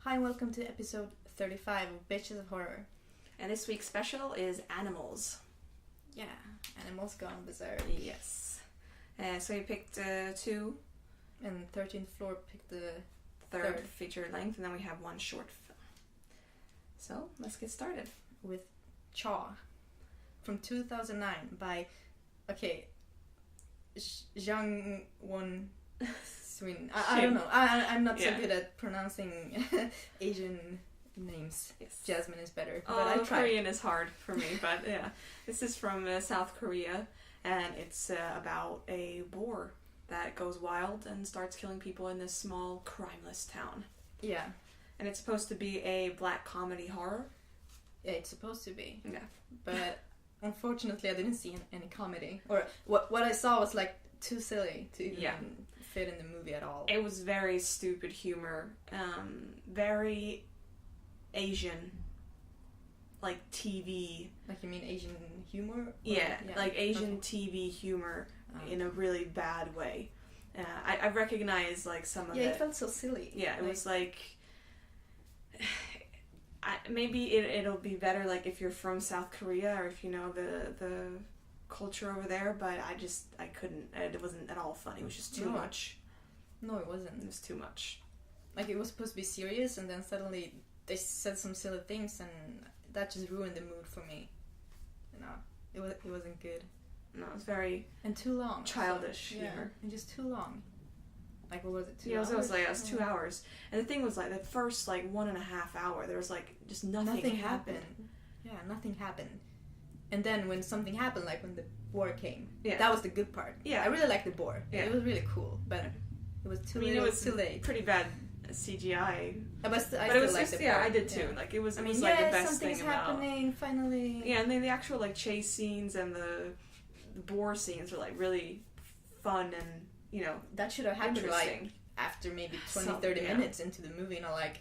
Hi and welcome to episode 35 of Bitches of Horror. And this week's special is Animals. Yeah, Animals Gone Berserk. Yes. So we picked two. And 13th Floor picked the third feature length, and then we have one short film. So let's get started. With Chaw from 2009 by, Zhang Won Swin. I don't know. I'm not so good at pronouncing Asian names. Yes. Jasmine is better. Oh, but I tried. Korean is hard for me, but yeah. This is from South Korea, and it's about a boar that goes wild and starts killing people in this small, crimeless town. Yeah. And it's supposed to be a black comedy horror. Yeah, it's supposed to be. Yeah. But unfortunately I didn't see any comedy. Or what I saw was like too silly to even fit in the movie at all. It was very stupid humor. Very Asian. Like TV. Like you mean Asian humor? Yeah, like Asian TV humor in a really bad way. I recognize like some of it. Yeah, it felt so silly. Yeah, it was like... maybe it'll be better like if you're from South Korea or if you know the culture over there, but I couldn't. It wasn't at all funny. It was just too much. No, it wasn't. It was too much. Like it was supposed to be serious, and then suddenly they said some silly things, and that just ruined the mood for me. No, it wasn't good. No, it was very and too long. Childish so, yeah, humor. And just too long. Like what was it? 2 hours? It was like it was 2 hours. And the thing was like the first like 1.5 hours there was like just nothing happened. Yeah, nothing happened. And then when something happened, like when the boar came, that was the good part. Yeah, I really liked the boar. Yeah, it was really cool, but it was too. It was too late. Pretty bad CGI. But it was just the I did too. Yeah. Like it was. I mean, like the best something's thing about. happening finally. Yeah, and then the actual like chase scenes and the boar scenes were like really fun and that should have happened like after maybe 20-30 minutes into the movie. Like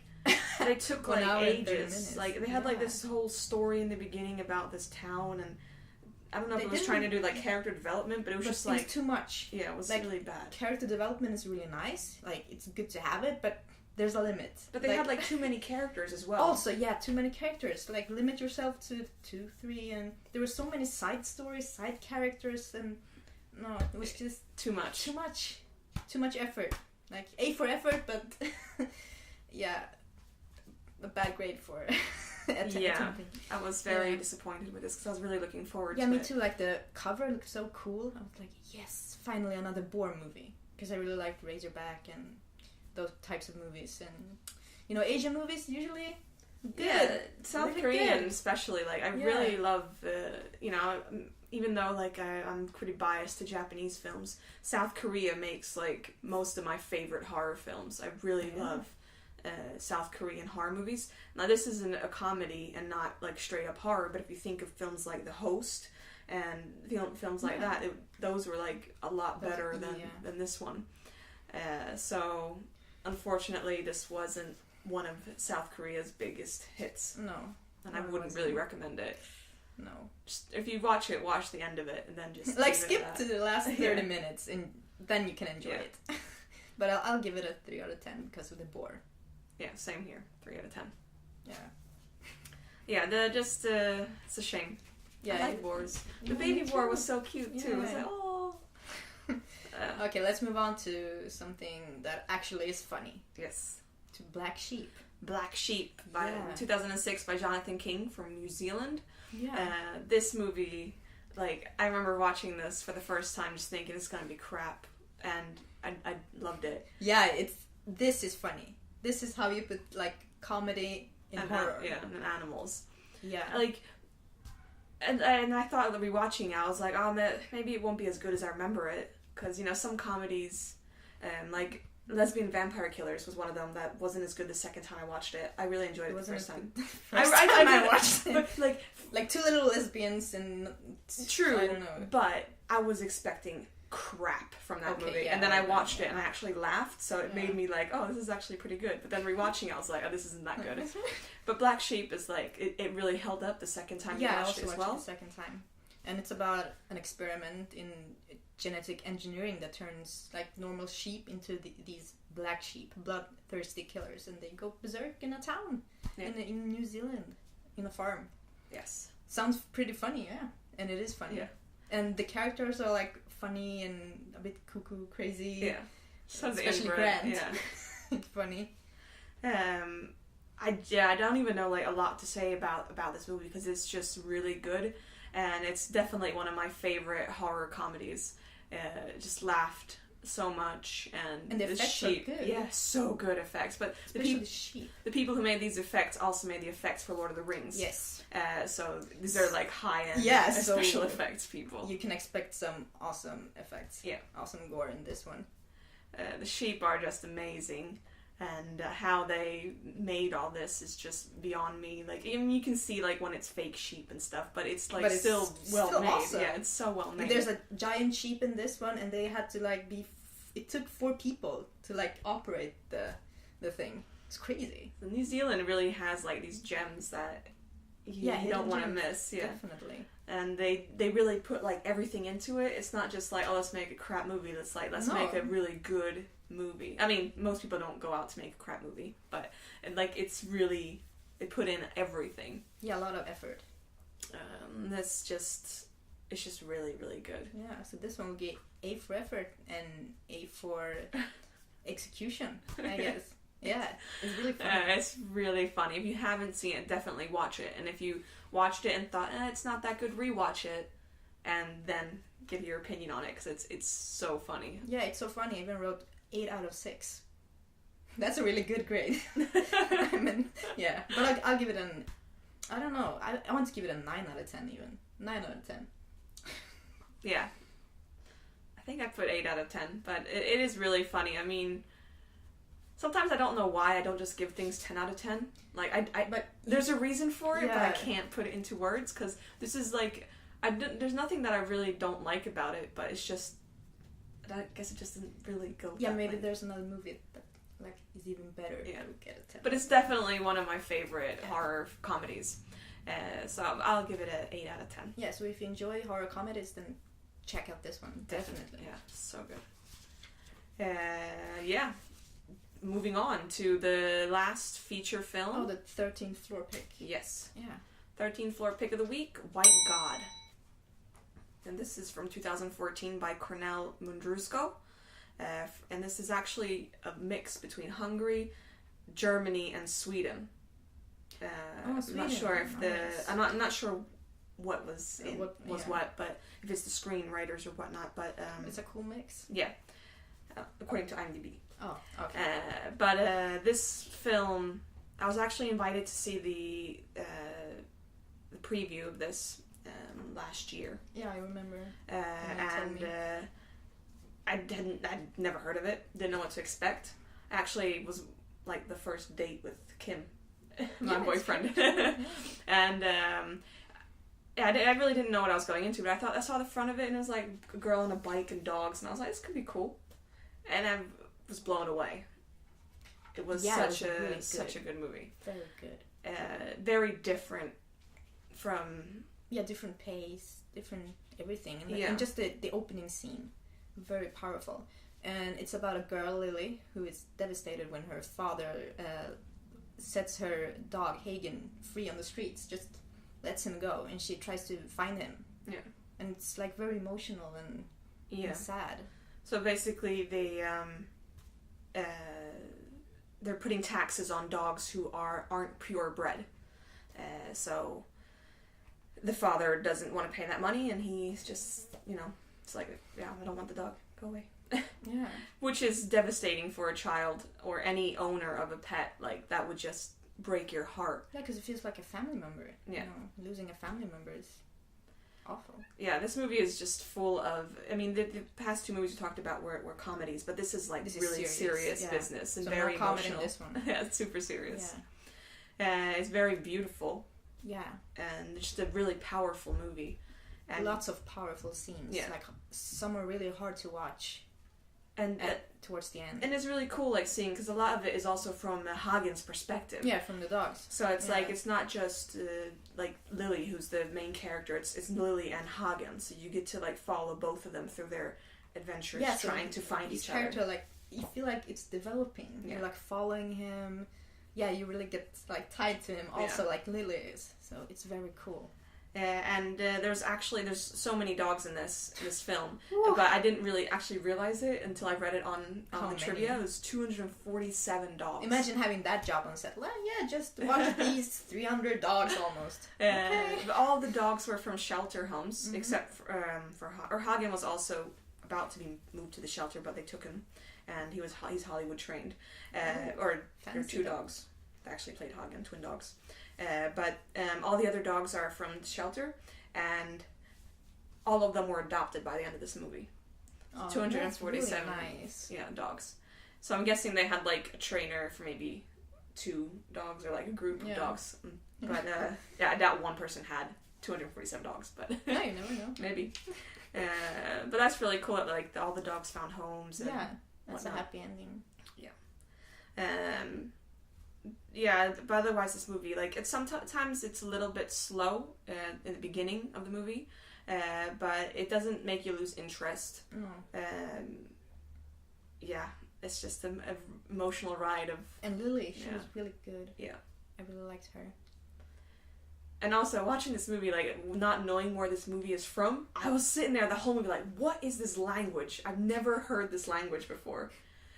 they took like ages. Like they had like this whole story in the beginning about this town, and I don't know if it was trying to do like character development, but it was just like too much. Yeah, it was like, really bad. Character development is really nice. Like it's good to have it, but there's a limit. But they had like too many characters as well. Also, too many characters. Like limit yourself to 2, 3, and there were so many side stories, side characters, and no, it was just too much. Too much effort. Like A for effort, but a bad grade for attempting. I was very disappointed with this because I was really looking forward to it. Yeah, me too. Like the cover looked so cool. I was like, yes, finally another boar movie. Because I really liked Razorback and those types of movies. And, Asian movies usually good. Yeah, South really Korean good. Especially. Like, I really love, even though, like, I'm pretty biased to Japanese films, South Korea makes, like, most of my favorite horror films. I really love South Korean horror movies. Now, this isn't a comedy and not, like, straight-up horror, but if you think of films like The Host and films like that, those were, like, a lot better than this one. So, unfortunately, this wasn't one of South Korea's biggest hits. No. And I wouldn't really recommend it. No. Just, if you watch it, watch the end of it, and then just... like, skip to the last 30 minutes, and then you can enjoy it. But I'll give it a 3 out of 10 because of the boar. Yeah, same here. 3 out of 10. Yeah. Yeah, it's a shame. Yeah, I like boars. The baby boar was so cute, too. It was like, oh... Okay, let's move on to something that actually is funny. Yes. To Black Sheep. Black Sheep, by 2006 by Jonathan King from New Zealand. Yeah. This movie, like, I remember watching this for the first time just thinking it's gonna be crap. And I loved it. Yeah, this is funny. This is how you put, like, comedy in horror. Yeah, and animals. Yeah. Like... And I thought rewatching it, I was like, oh, maybe it won't be as good as I remember it. Because, some comedies, like Lesbian Vampire Killers was one of them that wasn't as good the second time I watched it. I really enjoyed it the first time. I watched it. But, like 2 little lesbians and... True, I don't know. But I was expecting crap from that movie. Yeah, and then I watched it and I actually laughed, so it made me like, oh, this is actually pretty good. But then rewatching it, I was like, oh, this isn't that good. But Black Sheep is like, it really held up the second time you watched it as well. Yeah, I also watched it the second time. And it's about an experiment genetic engineering that turns like normal sheep into these black sheep, bloodthirsty killers, and they go berserk in a town in New Zealand, in a farm. Yes. Sounds pretty funny, yeah, and it is funny. Yeah. And the characters are like funny and a bit cuckoo, crazy. Yeah. Sounds especially inbred. Grant. Yeah. It's funny. I don't even know like a lot to say about this movie because it's just really good, and it's definitely one of my favorite horror comedies. Just laughed so much, and the effects are good. Yeah, so good effects. But especially the sheep. The people who made these effects also made the effects for Lord of the Rings. Yes. So these are like high-end special effects people. You can expect some awesome effects. Yeah. Awesome gore in this one. The sheep are just amazing, and how they made all this is just beyond me. Like, even you can see like when it's fake sheep and stuff, but it's like still well made. Awesome. Yeah, it's so well made. There's a giant sheep in this one, and they had to like it took 4 people to like operate the thing. It's crazy. So New Zealand really has like these gems that you don't want to miss. Yeah, definitely. And they really put like everything into it. It's not just like, oh, let's make a crap movie. Let's make a really good movie. I mean, most people don't go out to make a crap movie, but like it's really, they put in everything. Yeah, a lot of effort. It's just really, really good. Yeah, so this one will get A for effort and A for execution, I guess. Yeah, it's really funny. It's really funny. If you haven't seen it, definitely watch it. And if you watched it and thought, it's not that good, rewatch it, and then give your opinion on it, because it's so funny. Yeah, it's so funny. I even wrote 8 out of 6. That's a really good grade. I mean, yeah, but I'll give it I don't know. I want to give it a 9 out of 10 even. 9 out of 10. Yeah. I think I put 8 out of 10, but it is really funny. I mean, sometimes I don't know why I don't just give things 10 out of 10. Like, but there's a reason for it, but I can't put it into words, because this is like, there's nothing that I really don't like about it, but it's just, I guess it just doesn't really go Yeah, that maybe way. there's another movie that like is even better. Yeah. That would get a 10. But it's definitely one of my favorite horror comedies. So I'll give it an 8 out of 10. Yeah, so if you enjoy horror comedies, then check out this one. Definitely. Yeah, so good. Yeah. Moving on to the last feature film. Oh, the 13th floor pick. Yes. Yeah. 13th floor pick of the week, White God. And this is from 2014 by Cornel Mundrusco. And this is actually a mix between Hungary, Germany, and Sweden. Sweden. I'm not sure if Nice. I'm not sure what was what, what, but if it's the screenwriters or whatnot. But it's a cool mix. yeah, according to IMDb. Oh, okay. But this film, I was actually invited to see the preview of this last year. Yeah, I remember. I'd never heard of it. Didn't know what to expect. Actually, it was like the first date with Kim, my boyfriend, and I really didn't know what I was going into. But I saw the front of it, and it was like a girl on a bike and dogs, and I was like, this could be cool, and I was blown away. It was such a good movie. Very good. Very different from different pace, different everything, and just the opening scene, very powerful. And it's about a girl, Lily, who is devastated when her father sets her dog Hagen free on the streets, just lets him go, and she tries to find him. Yeah, and it's like very emotional and sad. So basically, they're putting taxes on dogs who aren't purebred. So the father doesn't want to pay that money, and he's just, it's like, I don't want the dog. Go away. Yeah. Which is devastating for a child or any owner of a pet. Like, that would just break your heart. Yeah, because it feels like a family member. Yeah. Losing a family member is awful. Yeah, this movie is just full of, the past 2 movies we talked about were comedies, but this is really serious business and so very emotional. This one. Yeah, it's super serious. Yeah. It's very beautiful. Yeah. And just a really powerful movie. And lots of powerful scenes. Yeah. Like, some are really hard to watch. And towards the end. And it's really cool, seeing, because a lot of it is also from Hagen's perspective. Yeah, from the dogs. So it's it's not just Lily who's the main character. It's Lily and Hagen. So you get to follow both of them through adventurers trying to find each character, like, you feel like it's developing. You're like following him. Yeah, you really get like tied to him. Also, like Lily is. So it's very cool. And there's so many dogs in this film, but I didn't really actually realize it until I read it on the trivia. It was 247 dogs. Imagine having that job on set. Well, yeah, just watch these 300 dogs almost. Okay. All the dogs were from shelter homes, except for Hagen was also about to be moved to the shelter, but they took him, and he's Hollywood trained. There are two dogs that actually played Hagen, twin dogs. But all the other dogs are from the shelter, and all of them were adopted by the end of this movie. 247 really nice. Dogs. So I'm guessing they had like a trainer for maybe 2 dogs or like a group of dogs. But I doubt one person had 247 dogs. But yeah, you never know. Maybe. But that's really cool. Like all the dogs found homes. And that's a happy ending. Yeah. But otherwise, this movie, like, sometimes it's a little bit slow in the beginning of the movie, but it doesn't make you lose interest. No. It's just an emotional ride of. And Lily, she was really good. Yeah, I really liked her. And also, watching this movie, like, not knowing where this movie is from, I was sitting there the whole movie like, what is this language? I've never heard this language before.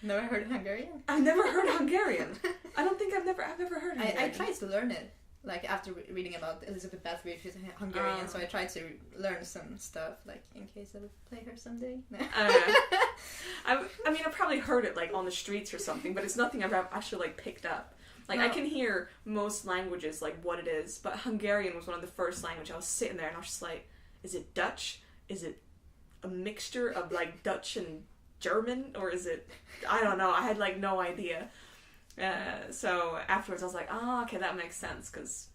Never heard Hungarian? I've never heard Hungarian. I don't think I've never heard Hungarian. I tried to learn it, like, after reading about Elizabeth Bathory, she's Hungarian, so I tried to learn some stuff, like, in case I would play her someday. I mean, I probably heard it, like, on the streets or something, but it's nothing I've actually, like, picked up. Like, I can hear most languages, like, what it is, but Hungarian was one of the first languages. I was sitting there, and I was just like, is it Dutch? Is it a mixture of, like, Dutch and German? Or is it... I don't know. I had, like, no idea. So, afterwards, I was like, oh, okay, that makes sense, because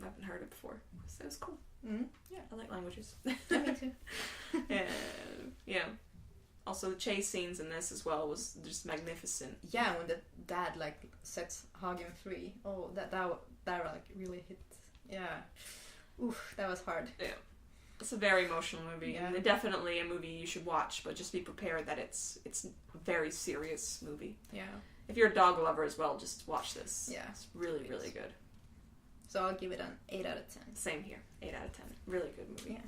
I haven't heard it before. So, it was cool. Mm-hmm. Yeah, I like languages. Yeah, me too. Yeah. Also, the chase scenes in this as well was just magnificent. Yeah, when the dad, like, sets Hagen free. Oh, that like, really hit. Yeah. Oof, that was hard. Yeah. It's a very emotional movie. Yeah. And definitely a movie you should watch, but just be prepared that it's a very serious movie. Yeah. If you're a dog lover as well, just watch this. Yeah. It's really, really good. So I'll give it an 8 out of 10. Same here. 8 out of 10. Really good movie. Yeah.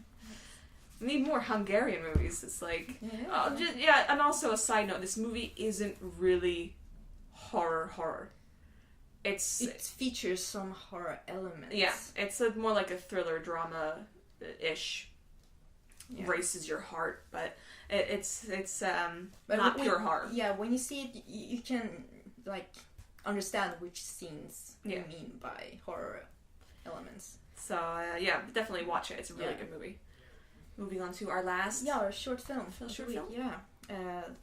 We need more Hungarian movies. It's like... and also a side note, this movie isn't really horror. It features some horror elements. Yeah, it's more like a thriller drama-ish. Yeah. Races your heart, but it's not pure horror. Yeah, when you see it, you can, like, understand which scenes you mean by horror elements. So, definitely watch it. It's a really good movie. Moving on to our last... Yeah, our short film. Short film? Yeah.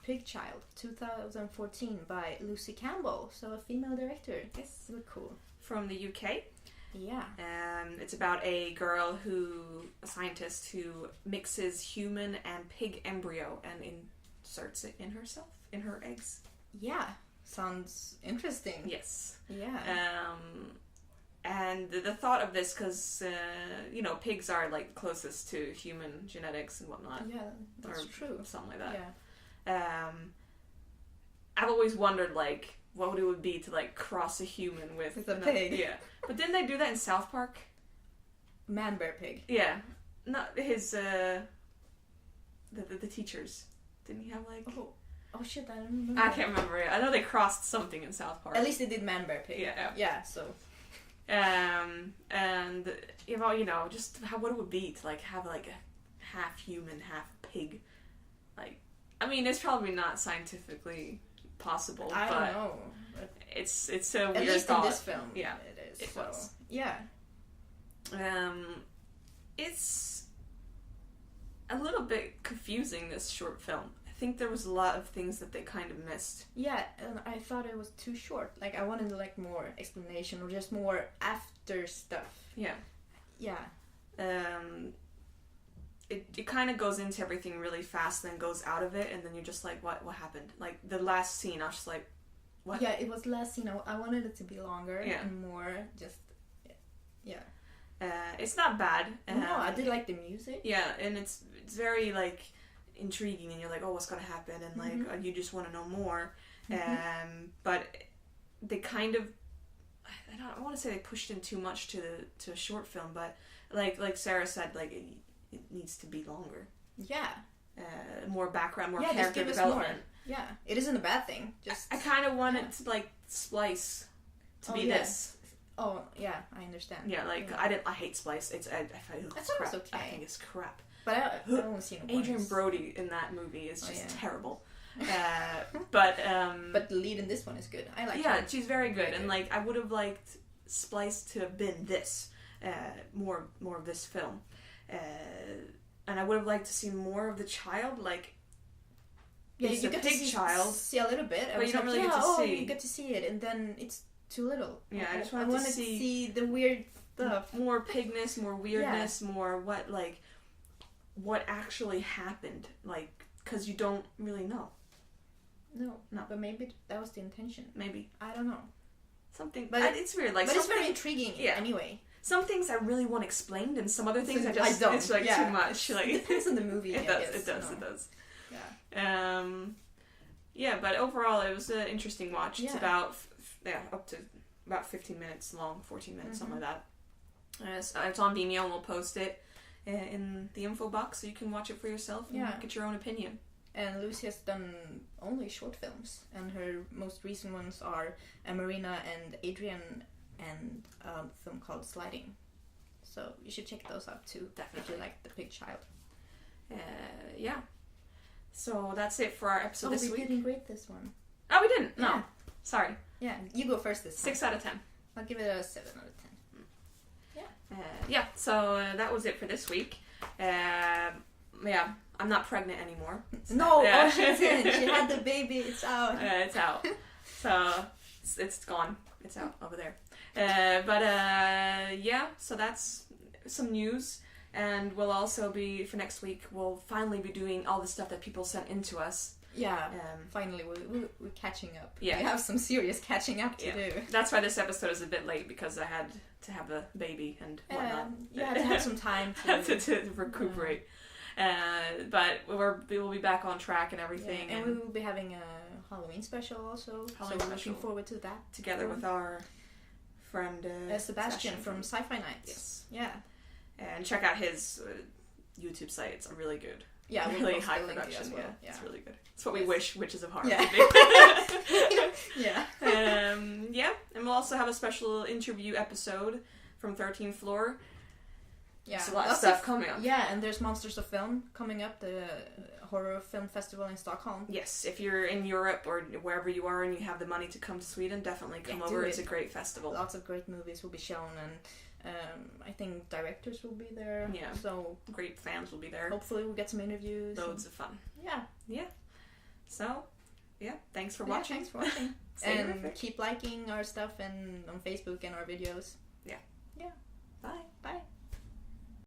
Pig Child, 2014 by Lucy Campbell. So a female director. Yes. Really cool. From the UK. Yeah. It's about a scientist who mixes human and pig embryo and inserts it in her eggs. Yeah. Sounds interesting. Yes. Yeah. And the thought of this, because, pigs are, like, closest to human genetics and whatnot. Yeah, that's true. Something like that. Yeah. I've always wondered, like, what it would be to, like, cross a human with a pig. Yeah. But didn't they do that in South Park? Man-bear pig. Yeah. Not his, the teachers. Didn't he have, like... Oh shit, I don't remember. I can't remember it. I know they crossed something in South Park. At least they did man-bear pig. Yeah, so... And just what it would be to, like, have, like, a half human, half pig. Like, I mean, it's probably not scientifically possible. I don't know. It's a weird thought. At least in this film, yeah, it is. It was. Yeah. It's a little bit confusing, this short film. I think there was a lot of things that they kind of missed. Yeah, and I thought it was too short. Like, I wanted, like, more explanation or just more after stuff. Yeah. Yeah. It kind of goes into everything really fast and then goes out of it, and then you're just like, what happened? Like, the last scene, I was just like, what? Yeah, it was last scene. I wanted it to be longer and more just... Yeah. It's not bad. No, I did like the music. Yeah, and it's very, like... intriguing, and you're like, oh, what's gonna happen, and Mm-hmm. like you just want to know more. Mm-hmm. But they kind of, I don't want to say they pushed in too much to a short film, but like Sarah said, like it needs to be longer. Yeah. More background, more just character give us development. more. Yeah, it isn't a bad thing. Just I kind of want it to like Splice to be this. Oh yeah, I understand. Yeah, like I hate Splice. I thought it was crap. Okay. I think it's crap. But I only seen it once. Adrian Brody in that movie is just terrible. But the lead in this one is good. I like her. Yeah, she's very good, and like I would have liked Splice to have been this more of this film, and I would have liked to see more of the child. Like, yeah, it's you a get pig to child, see a little bit, but you don't really get to see. You get to see it, and then it's too little. Yeah, I just wanted wanted to to see the weird stuff. More pigness, more weirdness, more what actually happened, like, because you don't really know. No, No. but maybe that was the intention. Maybe. I don't know. Something, but it's weird. Like, but it's very intriguing. Yeah. Anyway, some things I really want explained, and some other things I don't. It's like too much. Like, it depends on the movie. It does. Yeah. Yeah, but overall it was an interesting watch. It's Yeah. about up to about 15 minutes long, 14 minutes, something like that. So it's on Vimeo, and we'll post it in the info box so you can watch it for yourself and get your own opinion. And Lucy has done only short films, and her most recent ones are Marina and Adrian, and a film called Sliding. So you should check those out too, if you like The Pig Child. Yeah. So that's it for our episode this week. We didn't rate this one. Oh, we didn't? No. Yeah. Sorry. Yeah, you go first this time. 6 out of 10. I'll give it a 7 out of 10. So that was it for this week. I'm not pregnant anymore. No, Yeah. she isn't. She had the baby. It's out. It's out. So it's gone. It's out over there. So that's some news. And we'll also be, for next week, we'll finally be doing all the stuff that people sent in to us. Yeah, finally we're catching up. Yeah. We have some serious catching up to do. That's why this episode is a bit late, because I had to have a baby and whatnot. You had to have some time to recuperate. But we'll be back on track and everything. Yeah, and we will be having a Halloween special also. Looking forward to that. Together with our friend Sebastian from Sci-Fi Nights. Yes. Yeah. And check out his YouTube site. It's really good. Yeah, really high production. Well. Yeah, it's really good. It's what we wish Witches of Horror would be. Yeah. And we'll also have a special interview episode from 13th Floor. Yeah, there's a lot of stuff coming up. Yeah, and there's Monsters of Film coming up, the horror film festival in Stockholm. Yes, if you're in Europe or wherever you are and you have the money to come to Sweden, definitely come over. It's a great festival. Lots of great movies will be shown, and I think directors will be there. Yeah. So great fans will be there. Hopefully we'll get some interviews. Loads of fun. Yeah. Yeah. So, thanks for watching. Thanks for watching. And keep liking our stuff and on Facebook and our videos. Yeah. Yeah. Bye. Bye.